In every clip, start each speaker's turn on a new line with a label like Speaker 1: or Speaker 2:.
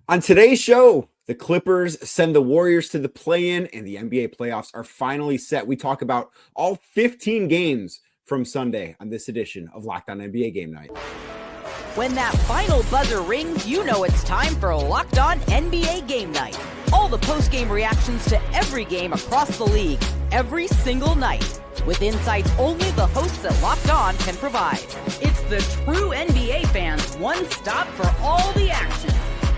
Speaker 1: On today's show, the Clippers send the Warriors to the play-in, and the NBA playoffs are finally set. We talk about all 15 games from Sunday on this edition of Locked On NBA Game Night.
Speaker 2: When that final buzzer rings, you know it's time for Locked On NBA Game Night. All the post-game reactions to every game across the league, every single night, with insights only the hosts at Locked On can provide. It's the true NBA fans' one stop for all the action.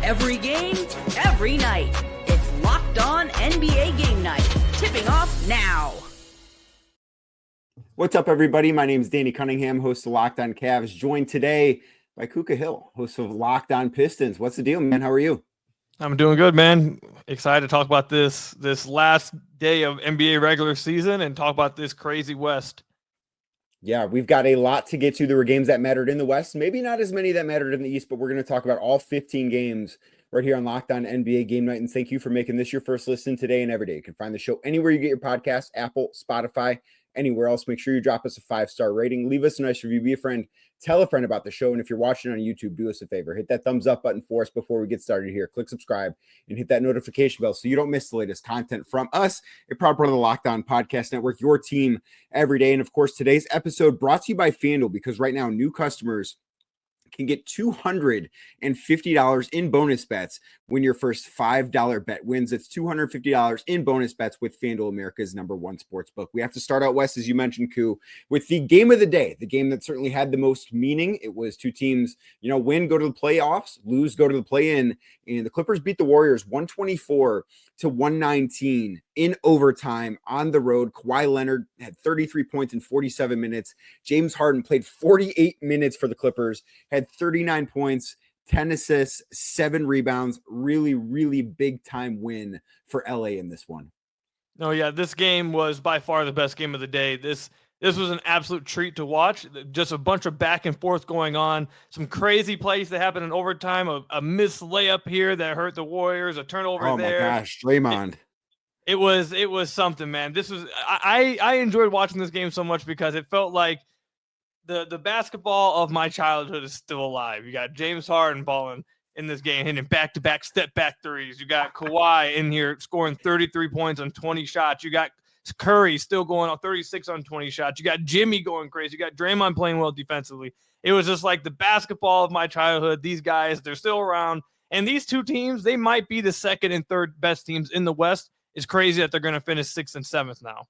Speaker 2: Every game, every night. It's Locked On NBA Game Night. Tipping off now.
Speaker 1: What's up, everybody? My name is Danny Cunningham, host of Locked On Cavs, joined today by Ku Khahil, host of Locked On Pistons. What's the deal, man? How are you?
Speaker 3: I'm doing good, man. Excited to talk about this last day of NBA regular season and talk about this crazy West.
Speaker 1: Yeah, we've got a lot to get to. There were games that mattered in the West, maybe not as many that mattered in the East, but we're going to talk about all 15 games right here on Locked On NBA Game Night. And thank you for making this your first listen today and every day. You can find the show anywhere you get your podcast, Apple, Spotify, anywhere else. Make sure you drop us a 5-star rating. Leave us a nice review. Be a friend. Tell a friend about the show. And if you're watching on YouTube, do us a favor. Hit that thumbs up button for us before we get started here. Click subscribe and hit that notification bell so you don't miss the latest content from us, a proud part of the Locked On Podcast Network, your team every day. And of course, today's episode brought to you by FanDuel, because right now new customers can get $250 in bonus bets when your first $5 bet wins. It's $250 in bonus bets with FanDuel, America's #1 sports book. We have to start out west, as you mentioned, Ku, with the game of the day, the game that certainly had the most meaning. It was two teams, win, go to the playoffs, lose, go to the play-in, and the Clippers beat the Warriors 124-119 in overtime on the road. Kawhi Leonard had 33 points in 47 minutes. James Harden played 48 minutes for the Clippers, had 39 points, 10 assists, 7 rebounds. Really, really big time win for LA in this one.
Speaker 3: No, yeah, this game was by far the best game of the day. This was an absolute treat to watch. Just a bunch of back and forth going on. Some crazy plays that happened in overtime. A missed layup here that hurt the Warriors. A turnover there.
Speaker 1: Oh my gosh, Draymond.
Speaker 3: It was something, man. This was I enjoyed watching this game so much because it felt like the basketball of my childhood is still alive. You got James Harden balling in this game, hitting back-to-back step-back threes. You got Kawhi in here scoring 33 points on 20 shots. You got Curry still going on 36 on 20 shots. You got Jimmy going crazy. You got Draymond playing well defensively. It was just like the basketball of my childhood. These guys, they're still around. And these two teams, they might be the second and third best teams in the West. It's crazy that they're going to finish 6th and 7th now.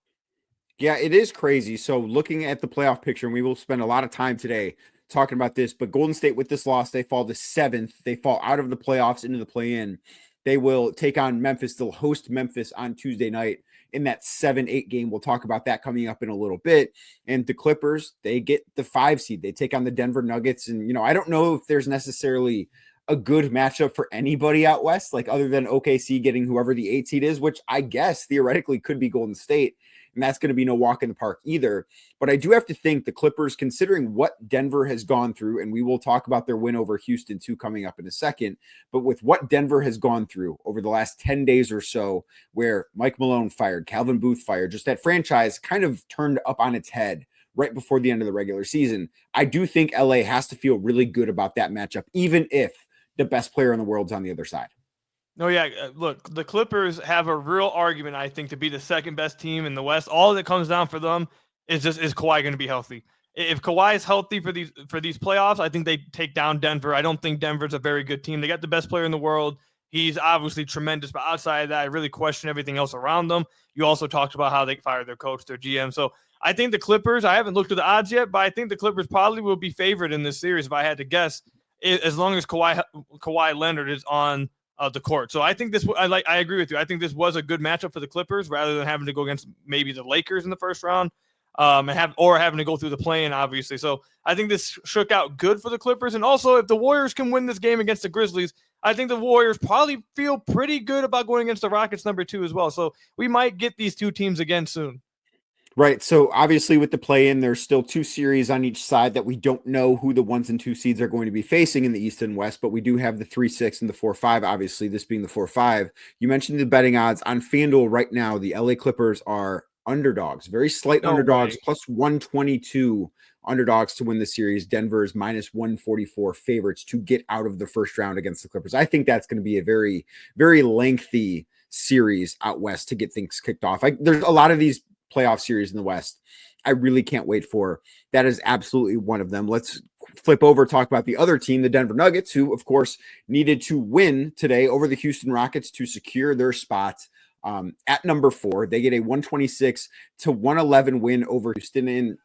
Speaker 1: Yeah, it is crazy. So looking at the playoff picture, and we will spend a lot of time today talking about this, but Golden State with this loss, they fall to 7th. They fall out of the playoffs into the play-in. They will take on Memphis. They'll host Memphis on Tuesday night in that 7-8 game. We'll talk about that coming up in a little bit. And the Clippers, they get the 5 seed. They take on the Denver Nuggets. And, I don't know if there's necessarily a good matchup for anybody out west, like other than OKC getting whoever the 8 seed is, which I guess theoretically could be Golden State. And that's going to be no walk in the park either. But I do have to think the Clippers, considering what Denver has gone through, and we will talk about their win over Houston too coming up in a second, but with what Denver has gone through over the last 10 days or so, where Mike Malone fired, Calvin Booth fired, just that franchise kind of turned up on its head right before the end of the regular season. I do think LA has to feel really good about that matchup, even if the best player in the world is on the other side.
Speaker 3: No, yeah, look, the Clippers have a real argument, I think, to be the second best team in the West. All that comes down for them is Kawhi going to be healthy? If Kawhi is healthy for these playoffs, I think they take down Denver. I don't think Denver's a very good team. They got the best player in the world. He's obviously tremendous, but outside of that, I really question everything else around them. You also talked about how they fired their coach, their GM. So I think the Clippers, I haven't looked at the odds yet, but I think the Clippers probably will be favored in this series if I had to guess, as long as Kawhi Leonard is on the court. So I think I agree with you. I think this was a good matchup for the Clippers rather than having to go against maybe the Lakers in the first round, and having to go through the play-in, obviously. So I think this shook out good for the Clippers. And also, if the Warriors can win this game against the Grizzlies, I think the Warriors probably feel pretty good about going against the Rockets #2 as well. So we might get these two teams again soon.
Speaker 1: Right. So obviously with the play-in, there's still 2 series on each side that we don't know who the 1 and 2 seeds are going to be facing in the East and West, but we do have the 3-6 and the 4-5, obviously, this being the 4-5. You mentioned the betting odds on FanDuel right now. The LA Clippers are underdogs, very slight underdogs, plus 122 underdogs to win the series. Denver is minus 144 favorites to get out of the first round against the Clippers. I think that's going to be a very, very lengthy series out west to get things kicked off. There's a lot of these playoff series in the West I really can't wait for. That is absolutely one of them. Let's flip over, talk about the other team, the Denver Nuggets, who, of course, needed to win today over the Houston Rockets to secure their spot at number 4. They get a 126-111 win over Houston. In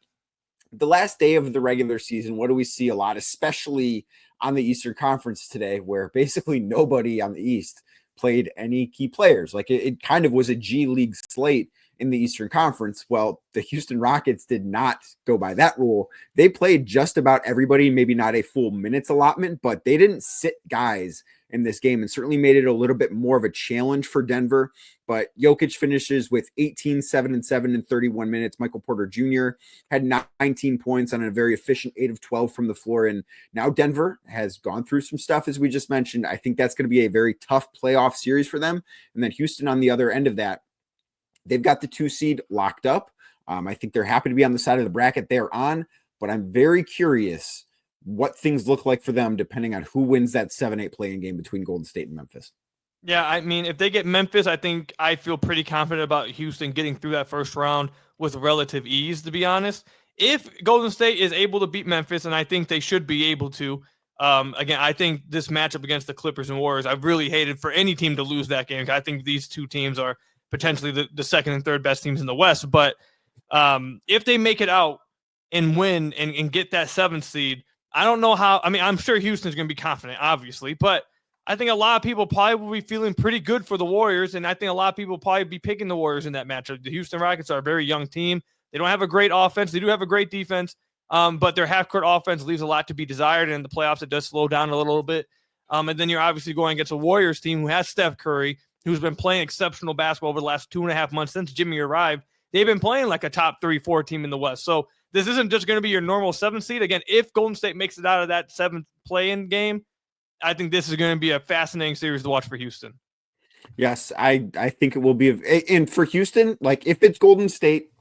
Speaker 1: the last day of the regular season, what do we see a lot, especially on the Eastern Conference today, where basically nobody on the East played any key players? Like it kind of was a G League slate in the Eastern Conference. Well, the Houston Rockets did not go by that rule. They played just about everybody, maybe not a full minutes allotment, but they didn't sit guys in this game, and certainly made it a little bit more of a challenge for Denver. But Jokic finishes with 18, 7 and 7 in 31 minutes. Michael Porter Jr. had 19 points on a very efficient 8 of 12 from the floor. And now Denver has gone through some stuff, as we just mentioned. I think that's going to be a very tough playoff series for them. And then Houston on the other end of that, they've got the 2 seed locked up. I think they're happy to be on the side of the bracket they're on, but I'm very curious what things look like for them depending on who wins that 7-8 play-in game between Golden State and Memphis.
Speaker 3: Yeah, I mean, if they get Memphis, I feel pretty confident about Houston getting through that first round with relative ease, to be honest. If Golden State is able to beat Memphis, and I think they should be able to, again, I think this matchup against the Clippers and Warriors, I've really hated for any team to lose that game. I think these two teams are potentially the second and third best teams in the West. But if they make it out and win and get that 7th seed, I don't know how. I mean, I'm sure Houston's going to be confident, obviously, but I think a lot of people probably will be feeling pretty good for the Warriors, and I think a lot of people will probably be picking the Warriors in that matchup. The Houston Rockets are a very young team. They don't have a great offense. They do have a great defense, but their half-court offense leaves a lot to be desired, and in the playoffs it does slow down a little bit. And then you're obviously going against a Warriors team who has Steph Curry, who's been playing exceptional basketball over the last 2.5 months since Jimmy arrived. They've been playing like a top 3-4 team in the West. So this isn't just going to be your normal 7th seed. Again, if Golden State makes it out of that 7th play-in game, I think this is going to be a fascinating series to watch for Houston.
Speaker 1: Yes, I think it will be. And for Houston, like if it's Golden State,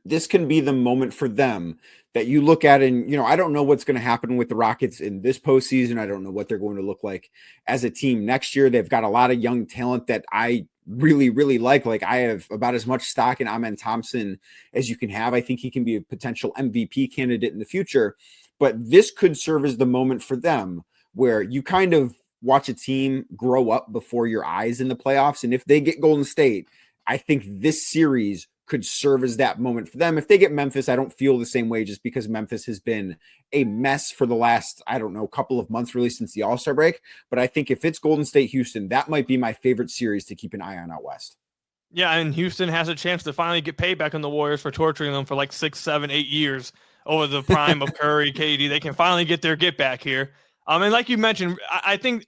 Speaker 1: this can be the moment for them that you look at. And, I don't know what's going to happen with the Rockets in this postseason. I don't know what they're going to look like as a team next year. They've got a lot of young talent that I really, really like. Like I have about as much stock in Amen Thompson as you can have. I think he can be a potential MVP candidate in the future, but this could serve as the moment for them where you kind of watch a team grow up before your eyes in the playoffs. And if they get Golden State, I think this series could serve as that moment for them. If they get Memphis, I don't feel the same way just because Memphis has been a mess for the last, couple of months really since the All-Star break. But I think if it's Golden State, Houston, that might be my favorite series to keep an eye on out west.
Speaker 3: Yeah, and Houston has a chance to finally get payback on the Warriors for torturing them for like 6, 7, 8 years over the prime of Curry, KD. They can finally get their get back here. And like you mentioned, I think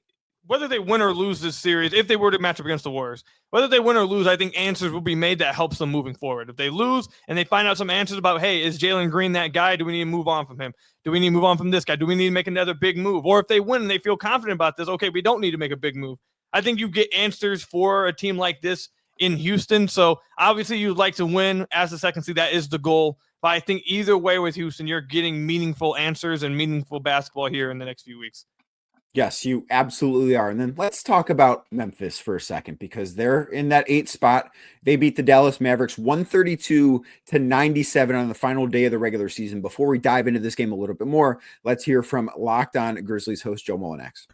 Speaker 3: whether they win or lose this series, if they were to match up against the Warriors, whether they win or lose, I think answers will be made that helps them moving forward. If they lose and they find out some answers about, hey, is Jalen Green that guy? Do we need to move on from him? Do we need to move on from this guy? Do we need to make another big move? Or if they win and they feel confident about this, okay, we don't need to make a big move. I think you get answers for a team like this in Houston. So obviously you'd like to win as the second seed. That is the goal. But I think either way with Houston, you're getting meaningful answers and meaningful basketball here in the next few weeks.
Speaker 1: Yes, you absolutely are. And then let's talk about Memphis for a second because they're in that 8th spot. They beat the Dallas Mavericks 132-97 on the final day of the regular season. Before we dive into this game a little bit more, let's hear from Locked On Grizzlies host Joe Mullinax.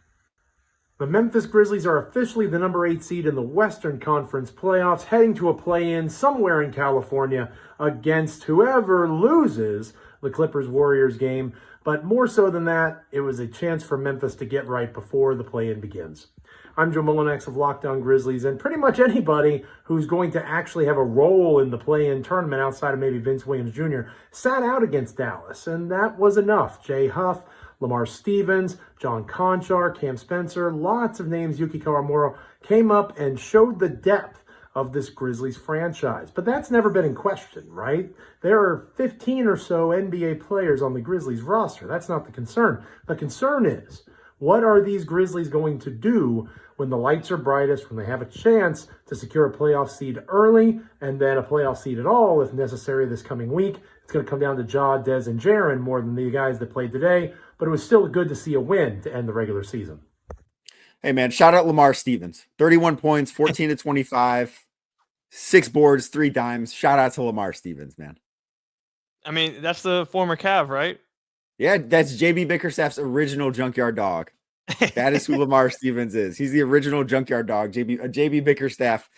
Speaker 4: The Memphis Grizzlies are officially the number 8 seed in the Western Conference playoffs, heading to a play-in somewhere in California against whoever loses the Clippers-Warriors game. But more so than that, it was a chance for Memphis to get right before the play-in begins. I'm Joe Mullinax of Locked On Grizzlies, and pretty much anybody who's going to actually have a role in the play-in tournament outside of maybe Vince Williams Jr. sat out against Dallas, and that was enough. Jay Huff, Lamar Stevens, John Conchar, Cam Spencer, lots of names, Yuki Kawamura, came up and showed the depth of this Grizzlies franchise. But that's never been in question, right? There are 15 or so NBA players on the Grizzlies roster. That's not the concern. The concern is, What are these Grizzlies going to do when the lights are brightest, when they have a chance to secure a playoff seed early and then a playoff seed at all if necessary this coming week? It's going to come down to Ja, Dez, and Jaren more than the guys that played today, but it was still good to see a win to end the regular season.
Speaker 1: Hey, man, shout out Lamar Stevens. 31 points, 14 to 25, 6 boards, 3 dimes. Shout out to Lamar Stevens, man.
Speaker 3: I mean, that's the former Cav, right?
Speaker 1: Yeah, that's JB Bickerstaff's original junkyard dog. That is who Lamar Stevens is. He's the original junkyard dog, JB Bickerstaff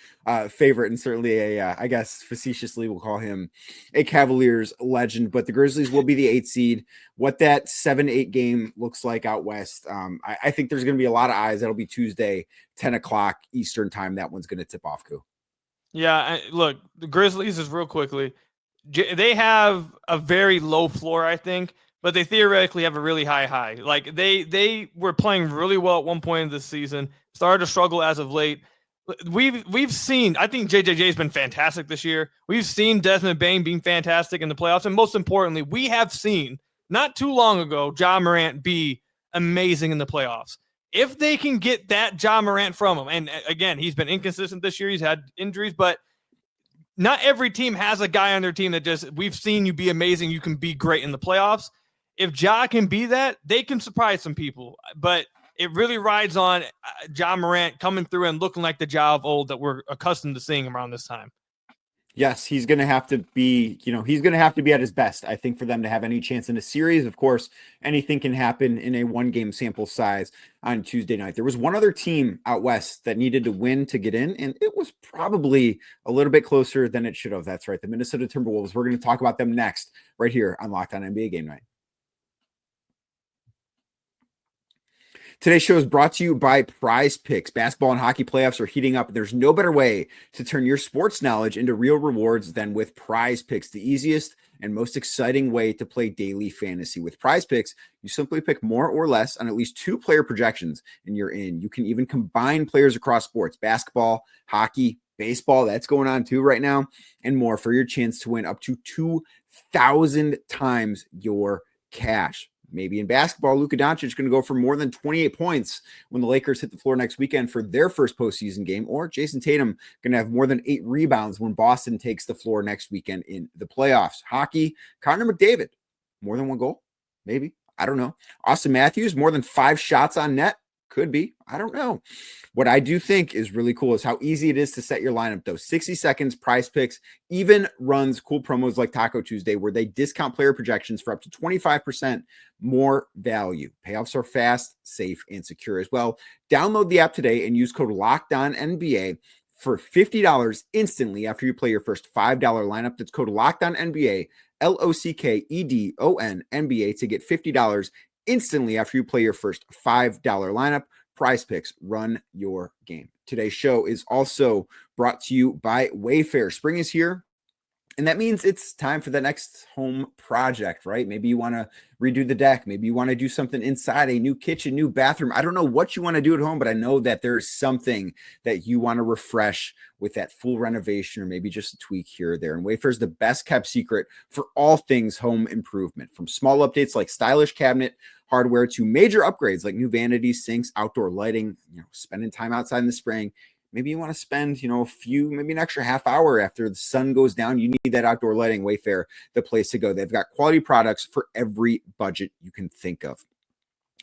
Speaker 1: favorite, and certainly I guess facetiously we'll call him a Cavaliers legend. But the Grizzlies will be the 8th seed. What that 7-8 game looks like out west, I think there's going to be a lot of eyes. That'll be Tuesday, 10 o'clock Eastern time. That one's going to tip off, Ku.
Speaker 3: Yeah, look, the Grizzlies is real quickly. They have a very low floor, I think, but they theoretically have a really high. Like they were playing really well at one point in this season, started to struggle as of late. We've seen, I think JJJ's been fantastic this year. We've seen Desmond Bane being fantastic in the playoffs. And most importantly, we have seen not too long ago, Ja Morant be amazing in the playoffs. If they can get that Ja Morant from him, and again, he's been inconsistent this year. He's had injuries, but not every team has a guy on their team that just, we've seen you be amazing. You can be great in the playoffs. If Ja can be that, they can surprise some people. But it really rides on Ja Morant coming through and looking like the Ja of old that we're accustomed to seeing around this time.
Speaker 1: Yes, he's going to have to be, he's going to have to be at his best, I think, for them to have any chance in a series. Of course, anything can happen in a 1-game sample size on Tuesday night. There was one other team out west that needed to win to get in, and it was probably a little bit closer than it should have. That's right, the Minnesota Timberwolves. We're going to talk about them next right here on Locked On NBA Game Night. Today's show is brought to you by Prize Picks. Basketball and hockey playoffs are heating up. There's no better way to turn your sports knowledge into real rewards than with Prize Picks, the easiest and most exciting way to play daily fantasy. With Prize Picks, you simply pick more or less on at least 2 player projections, and you're in. You can even combine players across sports, basketball, hockey, baseball, that's going on too right now, and more for your chance to win up to 2,000 times your cash. Maybe in basketball, Luka Doncic is going to go for more than 28 points when the Lakers hit the floor next weekend for their first postseason game, or Jason Tatum going to have more than 8 rebounds when Boston takes the floor next weekend in the playoffs. Hockey, Connor McDavid, more than 1 goal, maybe. I don't know. Austin Matthews, more than 5 shots on net. Could be. I don't know. What I do think is really cool is how easy it is to set your lineup, though. 60 seconds, Prize Picks even runs cool promos like Taco Tuesday where they discount player projections for up to 25% more value. Payoffs are fast, safe, and secure as well. Download the app today and use code LOCKEDONNBA for $50 instantly after you play your first $5 lineup. That's code LOCKEDONNBA, LOCKEDONNBA to get $50 instantly after you play your first $5 lineup. Prize Picks, run your game. Today's show is also brought to you by Wayfair. Spring is here, and that means it's time for the next home project, right? Maybe you want to redo the deck. Maybe you want to do something inside, a new kitchen, new bathroom. I don't know what you want to do at home, but I know that there's something that you want to refresh with that full renovation or maybe just a tweak here or there. And Wayfair is the best kept secret for all things home improvement, from small updates like stylish cabinet hardware to major upgrades like new vanities, sinks, outdoor lighting, spending time outside in the spring. Maybe you want to spend, maybe an extra half hour after the sun goes down. You need that outdoor lighting. Wayfair, the place to go. They've got quality products for every budget you can think of.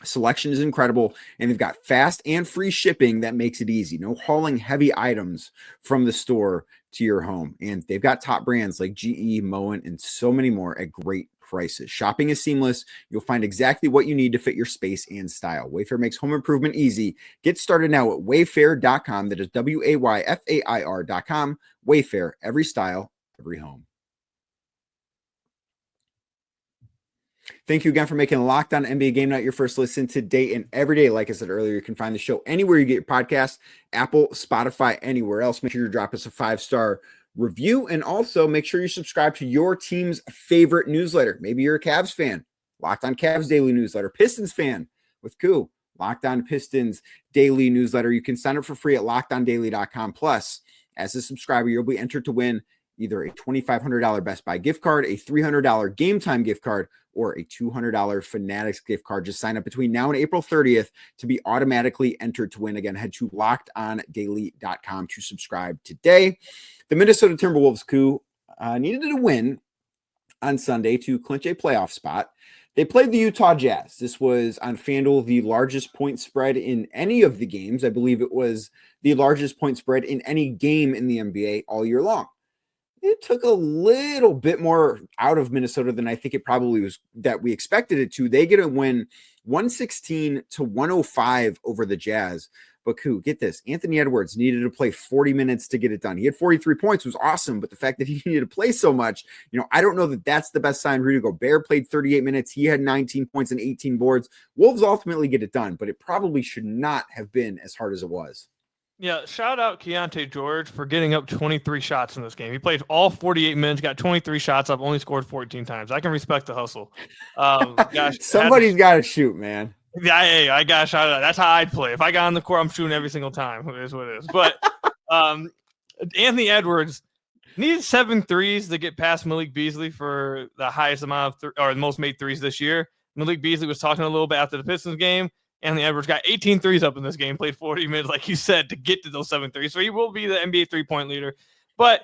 Speaker 1: Selection is incredible, and they've got fast and free shipping that makes it easy. No hauling heavy items from the store to your home. And they've got top brands like GE, Moen, and so many more at great prices. Shopping is seamless. You'll find exactly what you need to fit your space and style. Wayfair makes home improvement easy. Get started now at wayfair.com. That is WAYFAIR.com. Wayfair, every style, every home. Thank you again for making Locked On NBA Game Night your first listen today and every day. Like I said earlier, you can find the show anywhere you get your podcasts, Apple, Spotify, anywhere else. Make sure you drop us a 5-star review, and also make sure you subscribe to your team's favorite newsletter. Maybe you're a Cavs fan, Locked On Cavs Daily Newsletter. Pistons fan with Ku, Locked On Pistons Daily Newsletter. You can sign up for free at LockedOnDaily.com. Plus, as a subscriber, you'll be entered to win either a $2,500 Best Buy gift card, a $300 Game Time gift card, or a $200 Fanatics gift card. Just sign up between now and April 30th to be automatically entered to win. Again, head to lockedondaily.com to subscribe today. The Minnesota Timberwolves needed to win on Sunday to clinch a playoff spot. They played the Utah Jazz. This was on FanDuel the largest point spread in any of the games. I believe it was the largest point spread in any game in the NBA all year long. It took a little bit more out of Minnesota than I think it probably was that we expected it to. They get a win 116-105 over the Jazz. But get this, Anthony Edwards needed to play 40 minutes to get it done. He had 43 points, was awesome, but the fact that he needed to play so much, I don't know that that's the best sign. Rudy Gobert played 38 minutes. He had 19 points and 18 boards. Wolves ultimately get it done, but it probably should not have been as hard as it was.
Speaker 3: Yeah, shout out Keontae George for getting up 23 shots in this game. He played all 48 minutes, got 23 shots up, only scored 14 times. I can respect the hustle.
Speaker 1: Somebody's got to shoot, man.
Speaker 3: Yeah, hey, I got a shout out. That's how I'd play. If I got on the court, I'm shooting every single time. It is what it is. But Anthony Edwards needed 7 threes to get past Malik Beasley for the highest amount of or the most made threes this year. Malik Beasley was talking a little bit after the Pistons game. Anthony Edwards got 18 threes up in this game, played 40 minutes, like you said, to get to those 7 threes. So he will be the NBA three-point leader. But,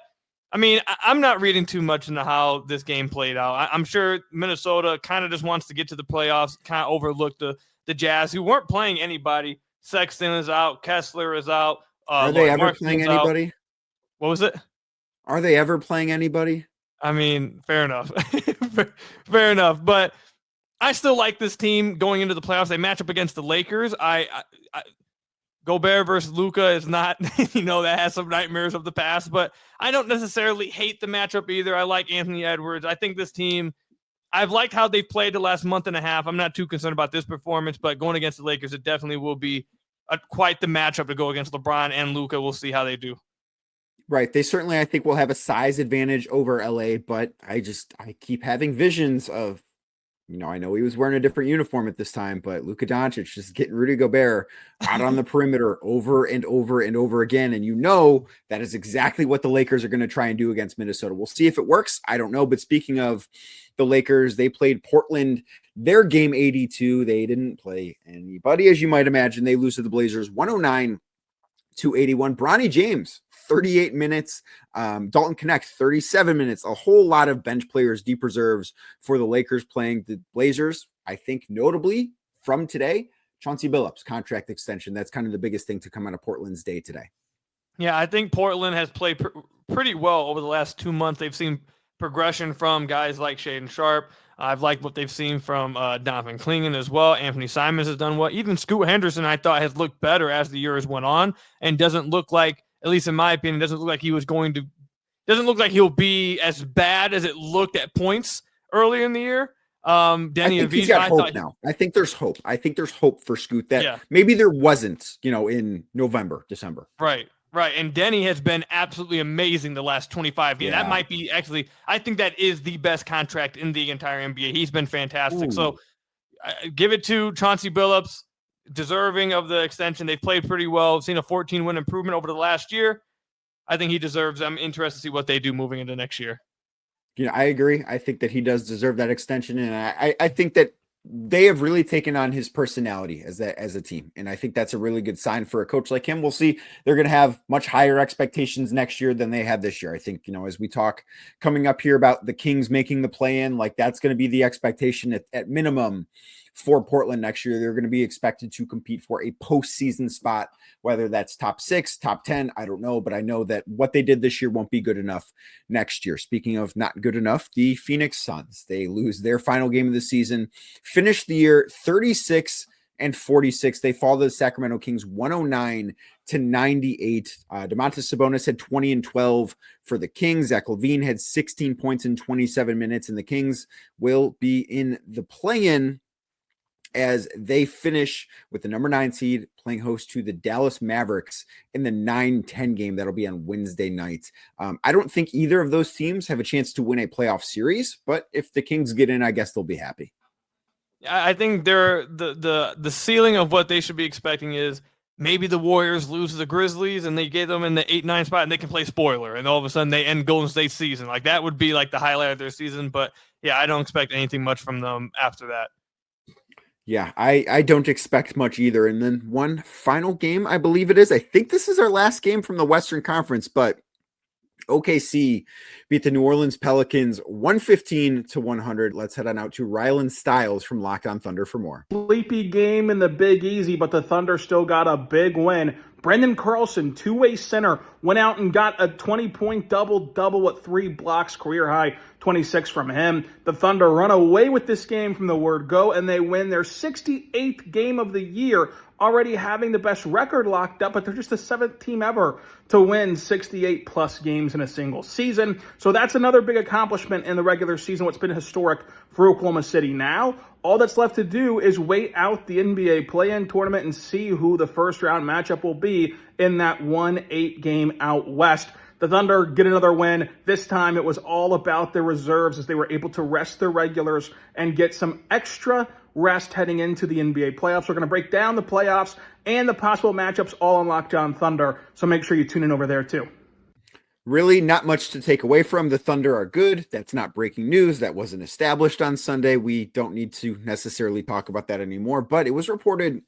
Speaker 3: I mean, I'm not reading too much into how this game played out. I'm sure Minnesota kind of just wants to get to the playoffs, kind of overlooked the Jazz, who weren't playing anybody. Sexton is out. Kessler is out.
Speaker 1: Are they ever playing anybody?
Speaker 3: What was it?
Speaker 1: Are they ever playing anybody?
Speaker 3: I mean, fair enough. Fair enough. But I still like this team going into the playoffs. They match up against the Lakers. Gobert versus Luka is not, that has some nightmares of the past, but I don't necessarily hate the matchup either. I like Anthony Edwards. I think this team, I've liked how they've played the last month and a half. I'm not too concerned about this performance, but going against the Lakers, it definitely will be quite the matchup to go against LeBron and Luka. We'll see how they do.
Speaker 1: Right. They certainly, I think, will have a size advantage over LA, but I keep having visions of, I know he was wearing a different uniform at this time, but Luka Doncic just getting Rudy Gobert out on the perimeter over and over and over again. And that is exactly what the Lakers are going to try and do against Minnesota. We'll see if it works. I don't know. But speaking of the Lakers, they played Portland, their game 82. They didn't play anybody, as you might imagine. They lose to the Blazers 109-81. Bronny James, 38 minutes. Dalton Knecht, 37 minutes. A whole lot of bench players, deep reserves for the Lakers playing the Blazers. I think notably from today, Chauncey Billups contract extension. That's kind of the biggest thing to come out of Portland's day today.
Speaker 3: Yeah, I think Portland has played pretty well over the last 2 months. They've seen progression from guys like Shaedon Sharpe. I've liked what they've seen from Donovan Clingan as well. Anthony Simons has done well. Even Scoot Henderson, I thought, has looked better as the years went on and doesn't look like, at least in my opinion, doesn't look like he'll be as bad as it looked at points earlier in the year. Danny Avdija,
Speaker 1: he's got hope now. I think there's hope. I think there's hope for Scoot that maybe there wasn't, in November, December.
Speaker 3: Right. Right, and Denny has been absolutely amazing the last 25 games. Yeah. That might be actually, I think that is the best contract in the entire NBA. He's been fantastic. Ooh. So give it to Chauncey Billups, deserving of the extension. They've played pretty well. Seen a 14-win improvement over the last year. I think he deserves. I'm interested to see what they do moving into next year.
Speaker 1: I agree. I think that he does deserve that extension, and I think that they have really taken on his personality as a team. And I think that's a really good sign for a coach like him. We'll see. They're going to have much higher expectations next year than they had this year. I think, as we talk coming up here about the Kings making the play-in, like that's going to be the expectation at minimum for Portland next year. They're going to be expected to compete for a postseason spot, whether that's top 6, top 10, I don't know, but I know that what they did this year won't be good enough next year. Speaking of not good enough, the Phoenix Suns, they lose their final game of the season, finish the year 36-46. They fall to the Sacramento Kings 109-98. Domantas Sabonis had 20 and 12 for the Kings. Zach LaVine had 16 points in 27 minutes, and the Kings will be in the play-in as they finish with the number 9 seed playing host to the Dallas Mavericks in the 9-10 game. That'll be on Wednesday night. I don't think either of those teams have a chance to win a playoff series, but if the Kings get in, I guess they'll be happy.
Speaker 3: I think they're the ceiling of what they should be expecting is maybe the Warriors lose to the Grizzlies and they get them in the 8-9 spot and they can play spoiler, and all of a sudden they end Golden State season. Like, that would be like the highlight of their season. But yeah, I don't expect anything much from them after that.
Speaker 1: Yeah, I don't expect much either. And then one final game, I believe it is. I think this is our last game from the Western Conference, but OKC beat the New Orleans Pelicans 115-100. Let's head on out to Rylan Stiles from Locked On Thunder for more.
Speaker 5: Sleepy game in the Big Easy, but the Thunder still got a big win. Brendan Carlson, two-way center, went out and got a 20-point double-double with 3 blocks, career high 26 from him. The Thunder run away with this game from the word go, and they win their 68th game of the year, already having the best record locked up, but they're just the 7th team ever to win 68-plus games in a single season. So that's another big accomplishment in the regular season, what's been historic for Oklahoma City. Now, all that's left to do is wait out the NBA play-in tournament and see who the first-round matchup will be in that 1-8 game out west. The Thunder get another win. This time it was all about their reserves as they were able to rest their regulars and get some extra rest heading into the NBA playoffs. We're going to break down the playoffs and the possible matchups all on Locked On Thunder, so make sure you tune in over there too.
Speaker 1: Really not much to take away from. The Thunder are good. That's not breaking news. That wasn't established on Sunday. We don't need to necessarily talk about that anymore, but it was reported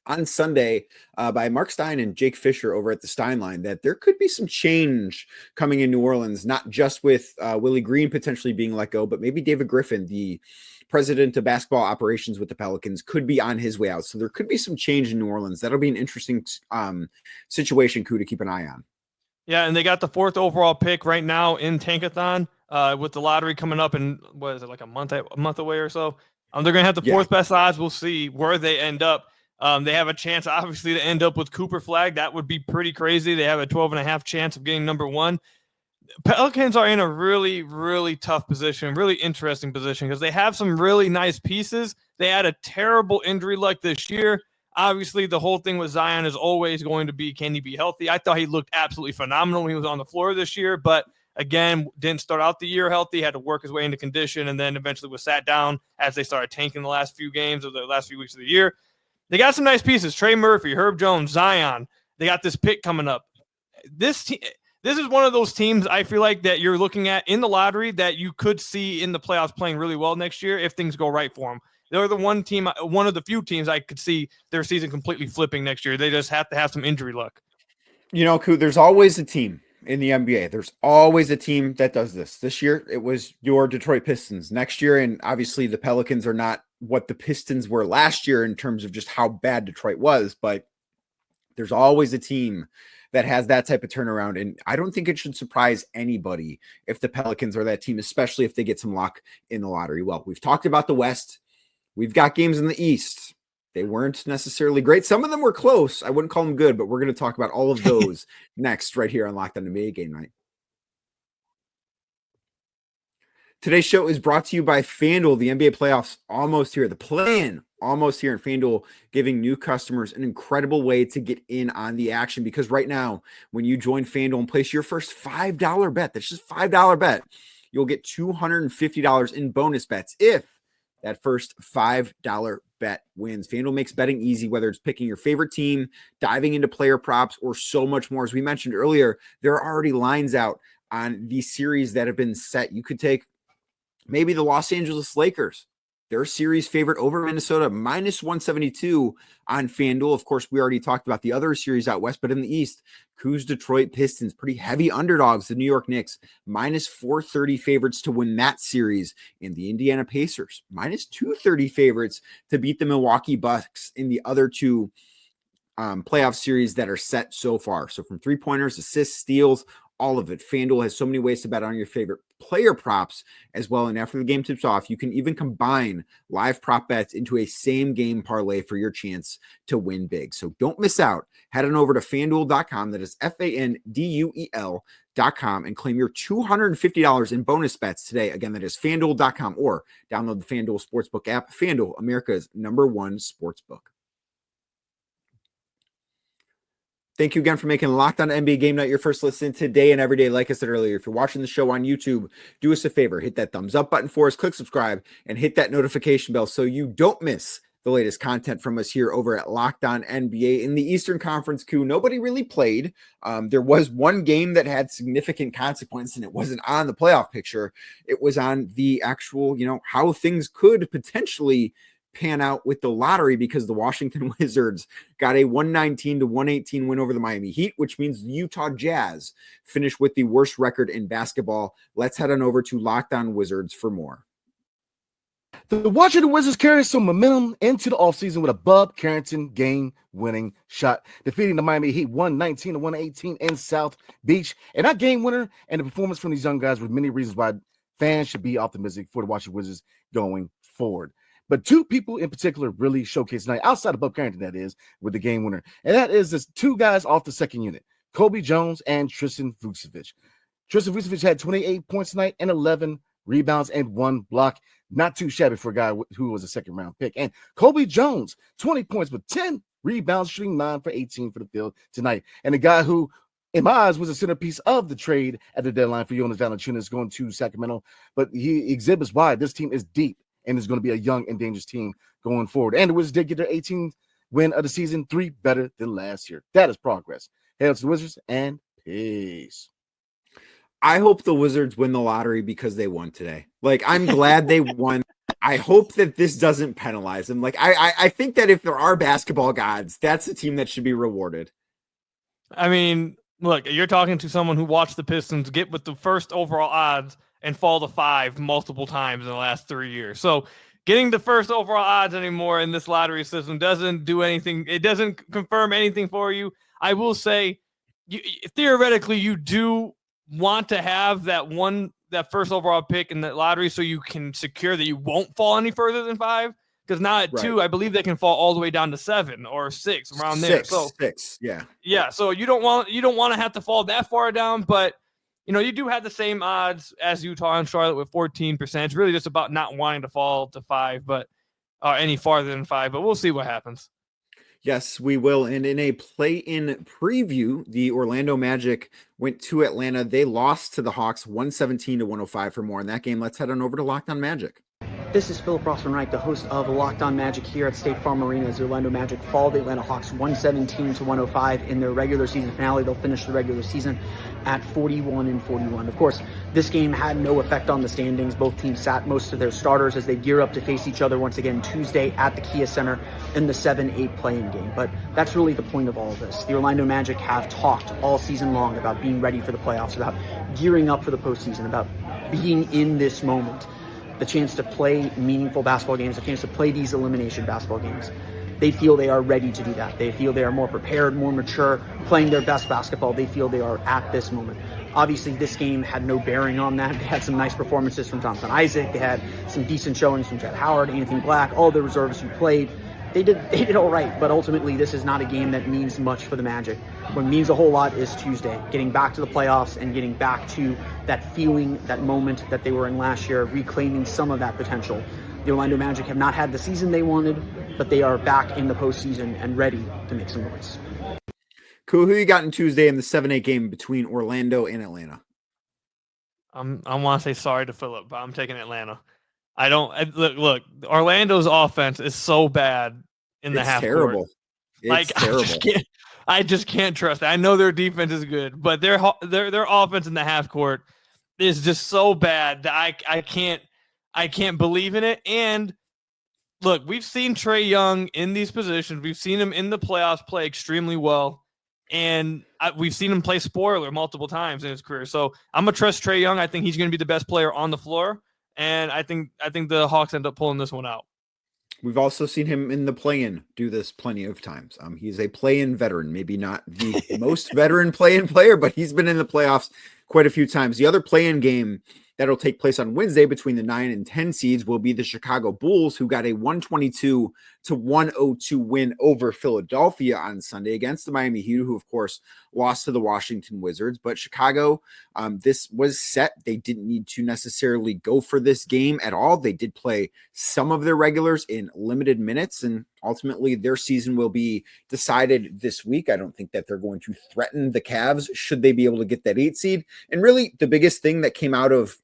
Speaker 1: on Sunday by Mark Stein and Jake Fisher over at the Stein Line that there could be some change coming in New Orleans, not just with Willie Green potentially being let go, but maybe David Griffin, the president of basketball operations with the Pelicans, could be on his way out. So there could be some change in New Orleans. That'll be an interesting situation, Ku, to keep an eye on.
Speaker 3: Yeah, and they got the 4th overall pick right now in Tankathon with the lottery coming up in, what is it, like a month away or so. They're going to have the 4th best odds. We'll see where they end up. They have a chance, obviously, to end up with Cooper Flag. That would be pretty crazy. They have a 12.5 chance of getting number 1. Pelicans are in a really, really tough position, really interesting position, because they have some really nice pieces. They had a terrible injury luck this year. Obviously, the whole thing with Zion is always going to be, can he be healthy? I thought he looked absolutely phenomenal when he was on the floor this year, but again, didn't start out the year healthy, had to work his way into condition, and then eventually was sat down as they started tanking the last few games of the last few weeks of the year. They got some nice pieces. Trey Murphy, Herb Jones, Zion. They got this pick coming up. This is one of those teams I feel like that you're looking at in the lottery that you could see in the playoffs playing really well next year if things go right for them. They're the one of the few teams I could see their season completely flipping next year. They just have to have some injury luck.
Speaker 1: You know, Ku, there's always a team in the NBA. There's always a team that does this. This year, it was your Detroit Pistons. Next year, and obviously the Pelicans are not what the Pistons were last year in terms of just how bad Detroit was, but there's always a team that has that type of turnaround. And I don't think it should surprise anybody if the Pelicans are that team, especially if they get some luck in the lottery. Well, we've talked about the West. We've got games in the East. They weren't necessarily great. Some of them were close. I wouldn't call them good, but we're going to talk about all of those next right here on Locked On NBA Game Night. Today's show is brought to you by FanDuel. The NBA playoffs almost here. The play-in almost here, and FanDuel giving new customers an incredible way to get in on the action, because right now, when you join FanDuel and place your first $5 bet, that's just $5 bet, you'll get $250 in bonus bets if that first $5 bet wins. FanDuel makes betting easy, whether it's picking your favorite team, diving into player props, or so much more. As we mentioned earlier, there are already lines out on these series that have been set. You could take maybe the Los Angeles Lakers, their series favorite over Minnesota, minus 172 on FanDuel. Of course, we already talked about the other series out west, but in the East, Ku's Detroit Pistons, pretty heavy underdogs, the New York Knicks, minus 430 favorites to win that series. And the Indiana Pacers, minus 230 favorites to beat the Milwaukee Bucks in the other two playoff series that are set so far. So from three-pointers, assists, steals, all of it. FanDuel has so many ways to bet on your favorite player props as well. And after the game tips off, you can even combine live prop bets into a same game parlay for your chance to win big. So don't miss out. Head on over to FanDuel.com. That is FanDuel.com and claim your $250 in bonus bets today. Again, that is FanDuel.com, or download the FanDuel Sportsbook app. FanDuel, America's #1 sportsbook. Thank you again for making Locked On NBA Game Night your first listen today and every day. Like I said earlier, if you're watching the show on YouTube, do us a favor, hit that thumbs up button for us, click subscribe, and hit that notification bell so you don't miss the latest content from us here over at Locked On NBA. In the Eastern Conference, Ku, nobody really played. There was one game that had significant consequence, and it wasn't on the playoff picture. It was on the actual, how things could potentially pan out with the lottery, because the Washington Wizards got a 119-118 win over the Miami Heat, which means the Utah Jazz finished with the worst record in basketball. Let's head on over to Locked On Wizards for more.
Speaker 6: The Washington Wizards carried some momentum into the offseason with a Bub Carrington game-winning shot, defeating the Miami Heat 119-118 in South Beach. And that game winner and the performance from these young guys were many reasons why fans should be optimistic for the Washington Wizards going forward. But two people in particular really showcased tonight, outside of Bub Carrington, that is, with the game winner. And that is this two guys off the second unit, Kobe Jones and Tristan Vucevic. Tristan Vucevic had 28 points tonight and 11 rebounds and 1 block. Not too shabby for a guy who was a second-round pick. And Kobe Jones, 20 points with 10 rebounds, shooting 9 for 18 for the field tonight. And the guy who, in my eyes, was a centerpiece of the trade at the deadline for Jonas Valanciunas going to Sacramento. But he exhibits why this team is deep and is going to be a young and dangerous team going forward. And the Wizards did get their 18th win of the season, 3 better than last year. That is progress. Hail to the Wizards and peace.
Speaker 1: I hope the Wizards win the lottery because they won today. Like, I'm glad they won. I hope that this doesn't penalize them. Like, I think that if there are basketball gods, that's the team that should be rewarded.
Speaker 3: I mean, look, you're talking to someone who watched the Pistons get with the first overall odds and fall to 5 multiple times in the last 3 years. So getting the first overall odds anymore in this lottery system doesn't do anything. It doesn't confirm anything for you. I will say, theoretically, you do want to have that first overall pick in the lottery so you can secure that you won't fall any further than 5. Because now at 2, I believe they can fall all the way down to 7 or 6, around there. So
Speaker 1: 6, yeah.
Speaker 3: Yeah, so you don't want to have to fall that far down, but you do have the same odds as Utah and Charlotte with 14%. It's really just about not wanting to fall to 5, but any farther than 5. But we'll see what happens.
Speaker 1: Yes, we will. And in a play-in preview, the Orlando Magic went to Atlanta. They lost to the Hawks 117-105 for more in that game. Let's head on over to Locked On Magic.
Speaker 7: This is Philip Rossman-Reich, the host of Locked On Magic here at State Farm Arena as the Orlando Magic fall the Atlanta Hawks 117-105 in their regular season finale. They'll finish the regular season at 41-41. Of course, this game had no effect on the standings. Both teams sat most of their starters as they gear up to face each other once again Tuesday at the Kia Center in the 7-8 play-in game. But that's really the point of all of this. The Orlando Magic have talked all season long about being ready for the playoffs, about gearing up for the postseason, about being in this moment. The chance to play meaningful basketball games, the chance to play these elimination basketball games. They feel they are ready to do that. They feel they are more prepared, more mature, playing their best basketball. They feel they are at this moment. Obviously, this game had no bearing on that. They had some nice performances from Jonathan Isaac. They had some decent showings from Jett Howard, Anthony Black, all the reservists who played. They did all right, but ultimately this is not a game that means much for the Magic. What means a whole lot is Tuesday, getting back to the playoffs and getting back to that feeling, that moment that they were in last year, reclaiming some of that potential. The Orlando Magic have not had the season they wanted, but they are back in the postseason and ready to make some noise.
Speaker 1: Cool. Who you got in Tuesday in the 7-8 game between Orlando and Atlanta?
Speaker 3: I want to say sorry to Philip, but I'm taking Atlanta. Look, Orlando's offense is so bad in the half
Speaker 1: terrible.
Speaker 3: court.
Speaker 1: It's terrible.
Speaker 3: I just can't trust it. I know their defense is good, but their offense in the half court is just so bad that I can't believe in it. And look, we've seen Trae Young in these positions. We've seen him in the playoffs play extremely well, and we've seen him play spoiler multiple times in his career. So I'm gonna trust Trae Young. I think he's gonna be the best player on the floor. And I think the Hawks end up pulling this one out.
Speaker 1: We've also seen him in the play-in do this plenty of times. He's a play-in veteran, maybe not the most veteran play-in player, but he's been in the playoffs quite a few times. The other play-in game that'll take place on Wednesday between the 9 and 10 seeds will be the Chicago Bulls, who got a 122-102 win over Philadelphia on Sunday against the Miami Heat, who of course lost to the Washington Wizards. But Chicago, this was set. They didn't need to necessarily go for this game at all. They did play some of their regulars in limited minutes, and ultimately their season will be decided this week. I don't think that they're going to threaten the Cavs should they be able to get that 8 seed. And really the biggest thing that came out of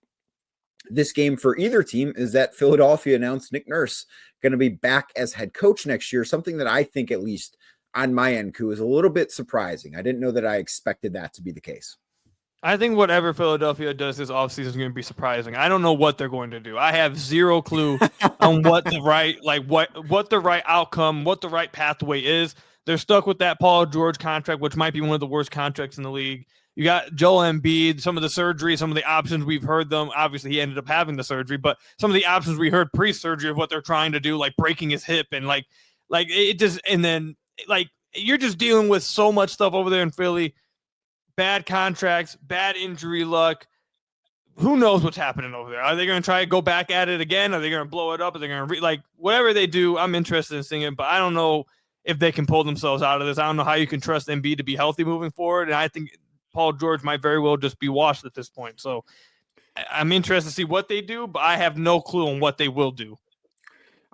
Speaker 1: this game for either team is that Philadelphia announced Nick Nurse going to be back as head coach next year, something that I think, at least on my end, Ku, is a little bit surprising. I didn't know that I expected that to be the case.
Speaker 3: I think whatever Philadelphia does this offseason is going to be surprising. I don't know what they're going to do. I have zero clue on what the right outcome, what the right pathway is. They're stuck with that Paul George contract, which might be one of the worst contracts in the league. You got Joel Embiid, some of the surgery, some of the options we've heard them. Obviously, he ended up having the surgery, but some of the options we heard pre-surgery of what they're trying to do, like breaking his hip and like it just, and then like you're just dealing with so much stuff over there in Philly. Bad contracts, bad injury luck. Who knows what's happening over there? Are they going to try to go back at it again? Are they going to blow it up? Are they going to whatever they do? I'm interested in seeing it, but I don't know if they can pull themselves out of this. I don't know how you can trust Embiid to be healthy moving forward, and I think Paul George might very well just be washed at this point. So I'm interested to see what they do, but I have no clue on what they will do.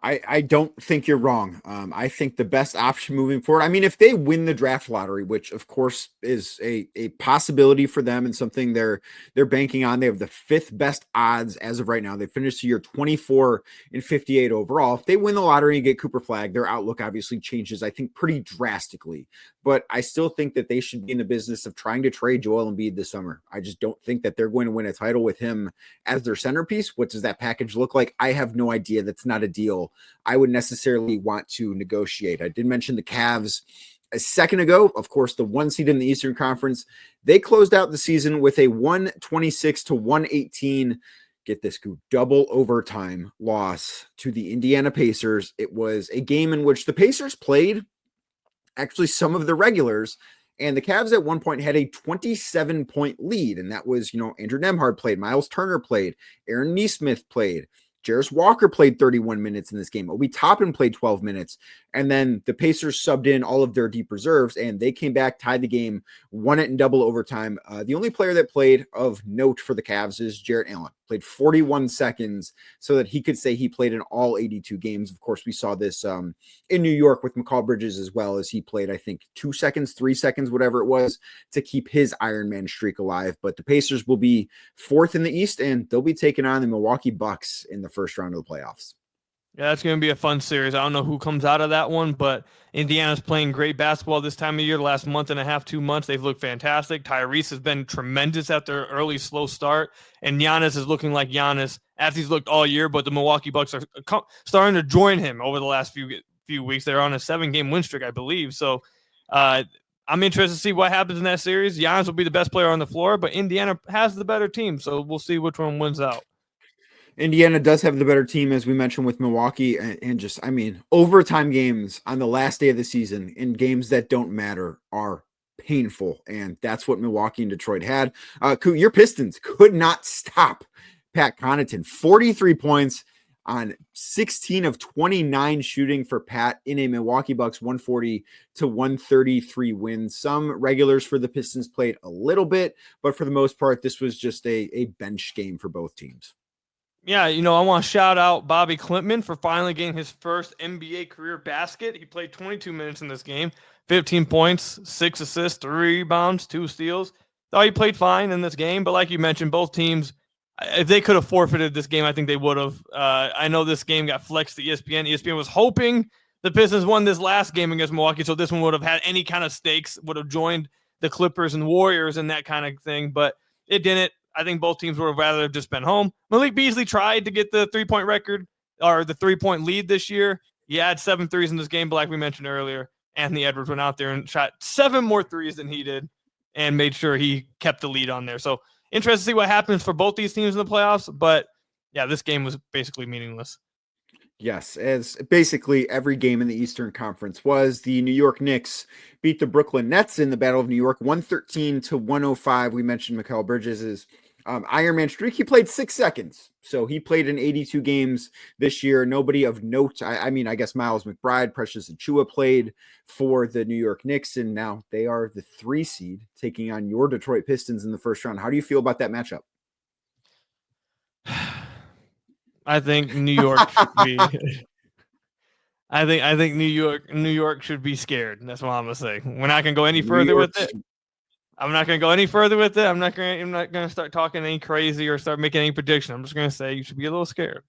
Speaker 1: I don't think you're wrong. I think the best option moving forward, I mean, if they win the draft lottery, which of course is a possibility for them and something they're banking on, they have the 5th best odds as of right now. They finished the year 24-58 overall. If they win the lottery and get Cooper Flag, their outlook obviously changes, I think, pretty drastically. But I still think that they should be in the business of trying to trade Joel Embiid this summer. I just don't think that they're going to win a title with him as their centerpiece. What does that package look like? I have no idea. That's not a deal I would necessarily want to negotiate. I did mention the Cavs a second ago. Of course, the 1 seed in the Eastern Conference. They closed out the season with a 126-118. Get this, double overtime loss to the Indiana Pacers. It was a game in which the Pacers played actually some of the regulars, and the Cavs at one point had a 27-point lead, and that was, Andrew Nembhard played, Miles Turner played, Aaron Nesmith played, Jarris Walker played 31 minutes in this game. Obi Toppin played 12 minutes. And then the Pacers subbed in all of their deep reserves, and they came back, tied the game, won it in double overtime. The only player that played of note for the Cavs is Jarrett Allen. Played 41 seconds so that he could say he played in all 82 games. Of course, we saw this in New York with McCall Bridges as well, as he played, I think, 2 seconds, 3 seconds, whatever it was, to keep his Ironman streak alive. But the Pacers will be 4th in the East, and they'll be taking on the Milwaukee Bucks in the first round of the playoffs.
Speaker 3: Yeah, that's going to be a fun series. I don't know who comes out of that one, but Indiana's playing great basketball this time of year. The last month and a half, 2 months, they've looked fantastic. Tyrese has been tremendous at their early, slow start, and Giannis is looking like Giannis as he's looked all year, but the Milwaukee Bucks are starting to join him over the last few weeks. They're on a 7-game win streak, I believe. So I'm interested to see what happens in that series. Giannis will be the best player on the floor, but Indiana has the better team, so we'll see which one wins out.
Speaker 1: Indiana does have the better team, as we mentioned, with Milwaukee, and just, overtime games on the last day of the season in games that don't matter are painful, and that's what Milwaukee and Detroit had. Your Pistons could not stop Pat Connaughton. 43 points on 16 of 29 shooting for Pat in a Milwaukee Bucks 140-133 win. Some regulars for the Pistons played a little bit, but for the most part, this was just a bench game for both teams.
Speaker 3: Yeah, I want to shout out Bobby Klintman for finally getting his first NBA career basket. He played 22 minutes in this game, 15 points, 6 assists, 3 rebounds, 2 steals. Thought he played fine in this game, but like you mentioned, both teams, if they could have forfeited this game, I think they would have. I know this game got flexed to ESPN. ESPN was hoping the Pistons won this last game against Milwaukee, so this one would have had any kind of stakes, would have joined the Clippers and Warriors and that kind of thing, but it didn't. I think both teams would have rather have just been home. Malik Beasley tried to get the 3-point record or the 3-point lead this year. He had 7 threes in this game, but like we mentioned earlier, Anthony Edwards went out there and shot 7 more threes than he did and made sure he kept the lead on there. So interested to see what happens for both these teams in the playoffs. But yeah, this game was basically meaningless.
Speaker 1: Yes, as basically every game in the Eastern Conference was. The New York Knicks beat the Brooklyn Nets in the Battle of New York, 113-105. We mentioned Mikal Bridges' Ironman streak. He played 6 seconds, so he played in 82 games this year. Nobody of note. I guess Miles McBride, Precious Achiuwa played for the New York Knicks, and now they are the 3 seed taking on your Detroit Pistons in the first round. How do you feel about that matchup?
Speaker 3: I think New York should be. I think New York should be scared. That's what I'm gonna say. We're not gonna go any further with it. I'm not going to go any further with it. I'm not going to start talking any crazy or start making any prediction. I'm just going to say you should be a little scared.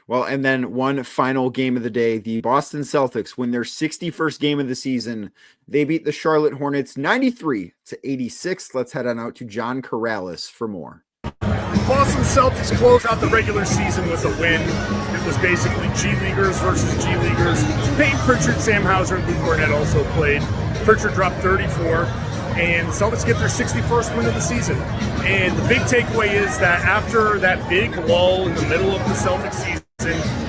Speaker 1: Well, and then one final game of the day, the Boston Celtics win their 61st game of the season. They beat the Charlotte Hornets 93-86. Let's head on out to John Corrales for more.
Speaker 8: Boston Celtics close out the regular season with a win. It was basically G Leaguers versus G Leaguers. Peyton Pritchard, Sam Hauser, and Luke Cornett also played. Pritchard dropped 34, and the Celtics get their 61st win of the season. And the big takeaway is that after that big lull in the middle of the Celtics season,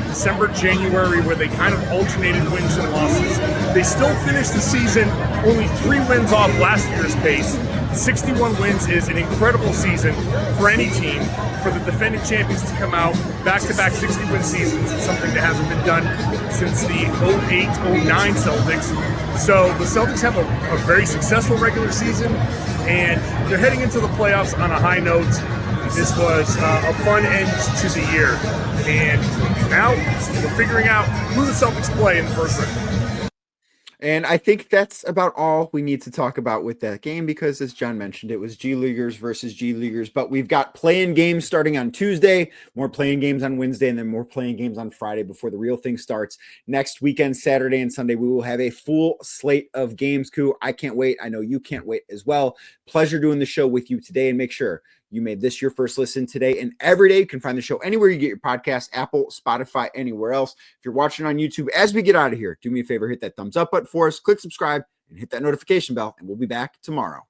Speaker 8: December, January, where they kind of alternated wins and losses, they still finished the season only 3 wins off last year's pace. 61 wins is an incredible season for any team. For the defending champions to come out back-to-back 60-win seasons is something that hasn't been done since the 08-09 Celtics. So the Celtics have a very successful regular season, and they're heading into the playoffs on a high note. This was a fun end to the year, and now we're figuring out who the Celtics play in the first round.
Speaker 1: And I think that's about all we need to talk about with that game because, as John mentioned, it was G Leaguers versus G Leaguers. But we've got play-in games starting on Tuesday, more play-in games on Wednesday, and then more play-in games on Friday before the real thing starts. Next weekend, Saturday and Sunday, we will have a full slate of games. Ku, I can't wait. I know you can't wait as well. Pleasure doing the show with you today, and make sure you made this your first listen today and every day. You can find the show anywhere you get your podcast, Apple, Spotify, anywhere else. If you're watching on YouTube, as we get out of here, do me a favor, hit that thumbs up button for us, click subscribe, and hit that notification bell, and we'll be back tomorrow.